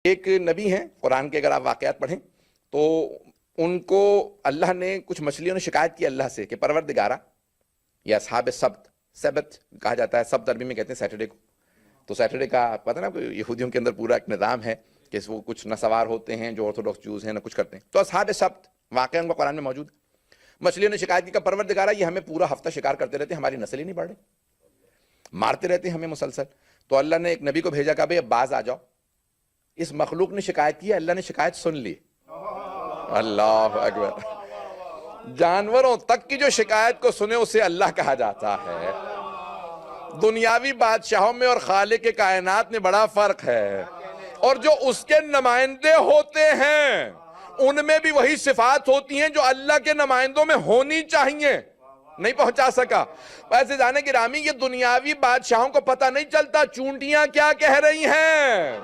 ایک نبی ہیں قرآن کے، اگر آپ واقعات پڑھیں تو ان کو اللہ نے کچھ مچھلیوں نے شکایت کی اللہ سے کہ پروردگارا، یا اصحاب سبت کہا جاتا ہے، سبت عربی میں کہتے ہیں سیٹرڈے کو، تو سیٹرڈے کا پتہ نا یہودیوں کے اندر پورا ایک نظام ہے کہ وہ کچھ نہ سوار ہوتے ہیں جو آرتھوڈاکس جوز ہیں نہ کچھ کرتے ہیں، تو اصحاب سبت واقعہ ان کو قرآن میں موجود ہے۔ مچھلیوں نے شکایت کی کہ پروردگارا یہ ہمیں پورا ہفتہ شکار کرتے رہتے ہیں، ہماری نسل ہی نہیں بڑھ رہی، مارتے رہتے ہیں ہمیں مسلسل۔ تو اللہ نے ایک نبی کو بھیجا کہ بھئی اب باز آ جاؤ۔ اس مخلوق نے شکایت کی، اللہ نے شکایت سن لی۔ اللہ اکبر۔ جانوروں تک کی جو شکایت کو سنے اسے اللہ کہا جاتا ہے۔ دنیاوی بادشاہوں میں اور خالق کائنات میں بڑا فرق ہے، اور جو اس کے نمائندے ہوتے ہیں ان میں بھی وہی صفات ہوتی ہیں جو اللہ کے نمائندوں میں ہونی چاہیے۔ نہیں پہنچا سکا۔ ویسے جانے گرامی، یہ دنیاوی بادشاہوں کو پتہ نہیں چلتا چونٹیاں کیا کہہ رہی ہیں،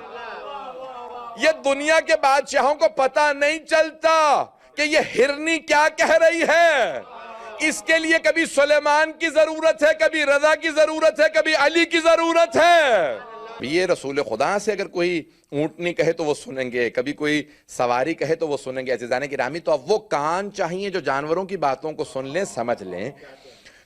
یہ دنیا کے بادشاہوں کو پتہ نہیں چلتا کہ یہ ہرنی کیا کہہ رہی ہے۔ اس کے لیے کبھی سلیمان کی ضرورت ہے، کبھی رضا کی ضرورت ہے، کبھی علی کی ضرورت ہے۔ یہ رسول خدا سے اگر کوئی اونٹنی کہے تو وہ سنیں گے، کبھی کوئی سواری کہے تو وہ سنیں گے۔ عزیزان گرامی، تو اب وہ کان چاہیے جو جانوروں کی باتوں کو سن لیں، سمجھ لیں۔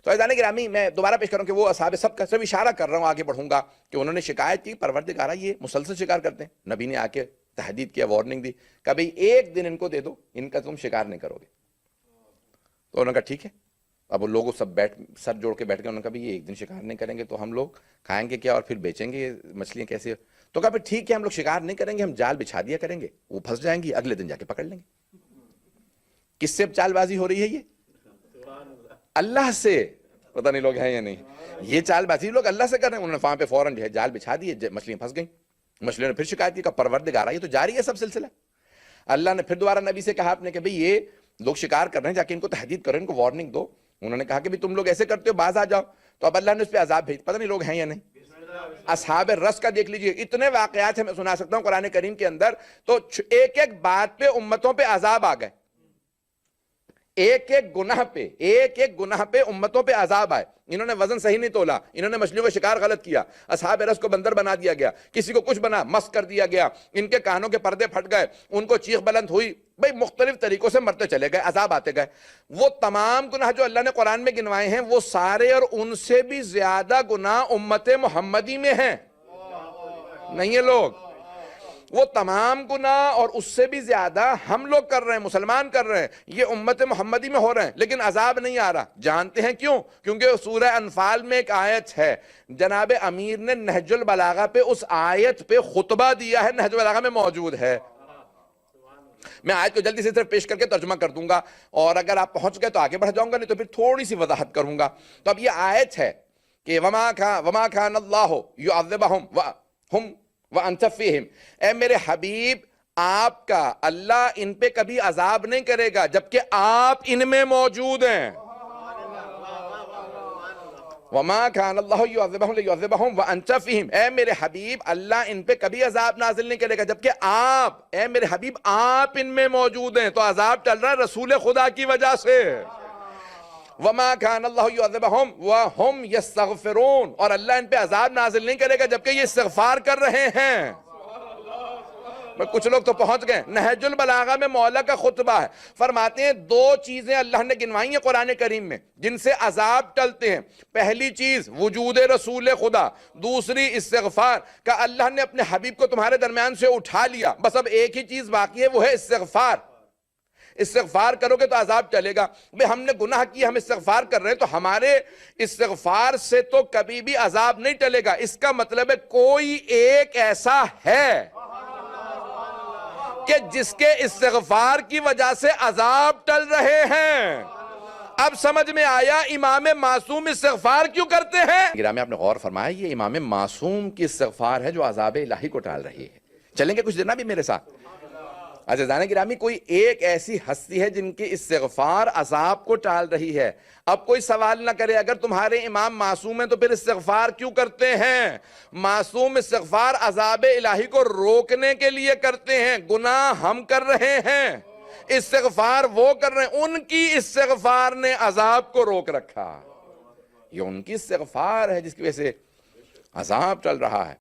تو عزیزان گرامی، میں دوبارہ پیش کروں کہ وہ اصحاب سب کا صرف اشارہ کر رہا ہوں، آگے بڑھوں گا، کہ انہوں نے شکایت کی پروردگارا یہ مسلسل شکار کرتے ہیں۔ نبی نے آ کے تحدید کیا، وارننگ دی، کہ بھئی ایک دن ان کو دے دو، ان کا تم شکار نہیں کرو گے۔ تو انہوں نے کہا ٹھیک ہے۔ اب وہ لوگ سب سر جوڑ کے بیٹھ گئے، انہوں نے کہا بھئی یہ ایک دن شکار نہیں کریں گے تو ہم لوگ کھائیں گے کیا اور پھر بیچیں گے یہ مچھلیاں کیسے؟ تو کہا پھر ٹھیک ہے، ہم لوگ شکار نہیں کریں گے، ہم جال بچھا دیا کریں گے، وہ پھنس جائیں گی، اگلے دن جا کے پکڑ لیں گے۔ کس سے چال بازی ہو رہی ہے؟ یہ اللہ سے۔ پتہ نہیں لوگ ہیں یا نہیں، یہ چال بازی لوگ اللہ سے کر رہے ہیں۔ انہوں نے وہاں پہ فوراً جو ہے جال بچھا دیے، مچھلیاں پھنس گئیں۔ مچھلیوں نے پھر شکایت کی کہ پروردگارا یہ تو جاری ہے سب سلسلہ۔ اللہ نے پھر دوبارہ نبی سے کہا اپنے کہ بھئی یہ لوگ شکار کر رہے ہیں، جا کے ان کو تحدید کرو، ان کو وارننگ دو۔ انہوں نے کہا کہ بھی تم لوگ ایسے کرتے ہو، باز آ جاؤ۔ تو اب اللہ نے اس پہ عذاب بھیج، پتہ نہیں لوگ ہیں یا نہیں۔ اصحاب رس کا دیکھ لیجئے، اتنے واقعات ہیں میں سنا سکتا ہوں قرآن کریم کے اندر، تو ایک ایک بات پہ امتوں پہ عذاب آ گئے، ایک ایک گناہ پہ امتوں پہ عذاب آئے۔ انہوں نے وزن صحیح نہیں تولا، انہوں نے مچھلیوں کا شکار غلط کیا، اصحاب رس کو بندر بنا دیا گیا، کسی کو کچھ بنا مس کر دیا گیا، ان کے کانوں کے پردے پھٹ گئے، ان کو چیخ بلند ہوئی، بھئی مختلف طریقوں سے مرتے چلے گئے، عذاب آتے گئے۔ وہ تمام گناہ جو اللہ نے قرآن میں گنوائے ہیں، وہ سارے اور ان سے بھی زیادہ گناہ امت محمدی میں ہیں، نہیں ہے لوگ؟ وہ تمام گناہ اور اس سے بھی زیادہ ہم لوگ کر رہے ہیں، مسلمان کر رہے ہیں، یہ امت محمدی میں ہو رہے ہیں، لیکن عذاب نہیں آ رہا۔ جانتے ہیں کیوں؟ کیونکہ سورہ انفال میں ایک آیت ہے، جناب امیر نے نہج البلاغہ پہ اس آیت پہ خطبہ دیا ہے، نہج البلاغہ میں موجود ہے۔ میں آیت کو جلدی سے صرف پیش کر کے ترجمہ کر دوں گا، اور اگر آپ پہنچ گئے تو آگے بڑھ جاؤں گا، نہیں تو پھر تھوڑی سی وضاحت کروں گا۔ تو اب یہ آیت ہے کہ وَمَا كَانَ اللَّهُ يُعَذِّبَهُمْ وَهُمْ وَأَنْتَ فِيهِمْ، اے میرے حبیب آپ کا اللہ ان پہ کبھی عذاب نہیں کرے گا جبکہ آپ ان میں موجود ہیں۔ وَمَا كَانَ اللَّهُ يُعَذِّبَهُمْ وَأَنْتَ فِيهِمْ، اے میرے حبیب اللہ ان پہ کبھی عذاب نازل نہیں کرے گا جبکہ آپ، اے میرے حبیب آپ ان میں موجود ہیں۔ تو عذاب چل رہا ہے رسول خدا کی وجہ سے۔ وَمَا كَانَ اللَّهُ يُعَذِّبَهُمْ وَهُمْ يَسْتَغْفِرُونَ، اور اللہ ان پہ عذاب نازل نہیں کرے گا جبکہ یہ استغفار کر رہے ہیں۔ کچھ لوگ تو پہنچ گئے۔ نہج البلاغہ میں مولا کا خطبہ ہے، فرماتے ہیں دو چیزیں اللہ نے گنوائی ہیں قرآن کریم میں جن سے عذاب ٹلتے ہیں۔ پہلی چیز وجود رسول خدا، دوسری استغفار، کہ اللہ نے اپنے حبیب کو تمہارے درمیان سے اٹھا لیا، بس اب ایک ہی چیز باقی ہے، وہ ہے استغفار۔ استغفار کرو گے تو عذاب چلے گا۔ بھئی ہم نے گناہ کیا، ہم استغفار کر رہے ہیں، تو ہمارے استغفار سے تو کبھی بھی عذاب نہیں ٹلے گا۔ اس کا مطلب ہے کوئی ایک ایسا ہے کہ جس کے استغفار کی وجہ سے عذاب ٹل رہے ہیں۔ اب سمجھ میں آیا امام معصوم استغفار کیوں کرتے ہیں؟ گرامی آپ نے غور فرمایا، یہ امام معصوم کی استغفار ہے جو عذاب الہی کو ٹال رہی ہے۔ چلیں گے کچھ دینا بھی میرے ساتھ؟ عزیزان گرامی، کوئی ایک ایسی ہستی ہے جن کی استغفار عذاب کو ٹال رہی ہے۔ اب کوئی سوال نہ کرے اگر تمہارے امام معصوم ہیں تو پھر استغفار کیوں کرتے ہیں؟ معصوم استغفار عذاب الہی کو روکنے کے لیے کرتے ہیں۔ گناہ ہم کر رہے ہیں، استغفار وہ کر رہے ہیں، ان کی استغفار نے عذاب کو روک رکھا۔ یہ ان کی استغفار ہے جس کی وجہ سے عذاب چل رہا ہے۔